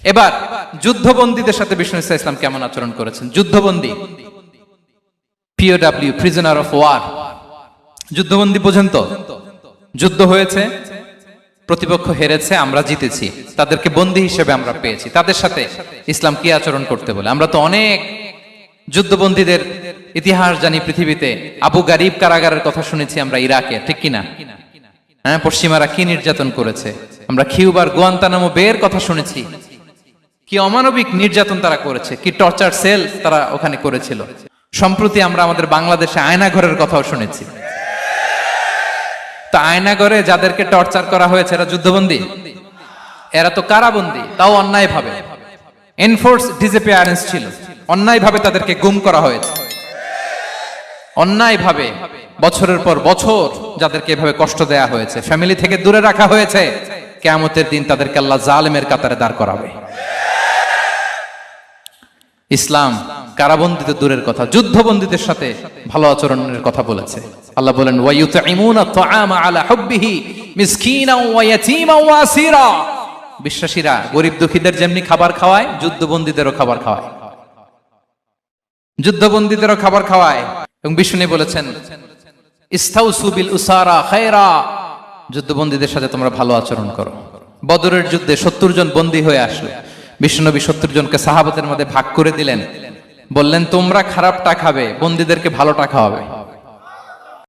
এবার যুদ্ধবন্দীদের সাথে বিষ্ণু ইসলাম কেমন আচরণ করেছেন? যুদ্ধবন্দী, পিওডব্লিউ, প্রিজনার অফ ওয়ার, যুদ্ধবন্দী পর্যন্ত যুদ্ধ হয়েছে, প্রতিপক্ষ হেরেছে, আমরা জিতেছি, তাদেরকে বন্দী হিসেবে আমরা পেয়েছি, তাদের সাথে ইসলাম কি আচরণ করতে বলে? আমরা তো অনেক যুদ্ধবন্দীদের ইতিহাস জানি পৃথিবীতে। আবু গারিব কারাগারের কথা শুনেছি আমরা ইরাকে, ঠিক কিনা? হ্যাঁ, পশ্চিমারা কি নির্যাতন করেছে। আমরা কিউবার গুয়ান্তানামো বের কথা শুনেছি, কি অমানবিক নির্যাতন তারা করেছে, কি টর্চার সেল তারা ওখানে করেছিল। সম্প্রতি আমরা আমাদের বাংলাদেশে আয়নাঘরের কথাও শুনেছি। তো আয়নাঘরে যাদেরকে টর্চার করা হয়েছে এরা যুদ্ধবন্দী? এরা তো কারাবন্দী, তাও অন্যায় ভাবে। এনফোর্স ডিসঅ্যাপিয়ারেন্স ছিল, অন্যায় ভাবে তাদেরকে গুম করা হয়েছে, অন্যায় ভাবে বছরের পর বছর যাদেরকে এভাবে কষ্ট দেয়া হয়েছে, ফ্যামিলি থেকে দূরে রাখা হয়েছে। কিয়ামতের দিন তাদেরকে আল্লাহ জালেমের কাতারে দাঁড় করাবে। ইসলাম কারাবন্দীদের দূরের কথা, যুদ্ধবন্দীদের সাথে ভালো আচরণের কথা বলেছে। আল্লাহ বলেন, ওয়ায়ুতঈমুনা আত-তাআমা আলা হুব্বিহি মিসকিনাও ওয়া ইয়াতীমান ওয়া আসীরা। বিশ্বাসীরা গরিব দুঃখীদের যেমনি খাবার খাওয়ায়, যুদ্ধবন্দীদেরও খাবার খাওয়ায়, যুদ্ধবন্দীদেরও খাবার খাওয়ায়। এবং বিষ্ণু বলেছেন, ইস্তাউসু বিল উসারা খায়রা, যুদ্ধবন্দীদের সাথে তোমরা ভালো আচরণ করো। বদরের যুদ্ধে 70 জন বন্দী হয়ে আসলো। বিশ্বনবী 70 জনকে সাহাবাদের মধ্যে ভাগ করে দিলেন, বললেন তোমরা খারাপটা খাবে, বন্দীদেরকে ভালোটা খাওয়াবে।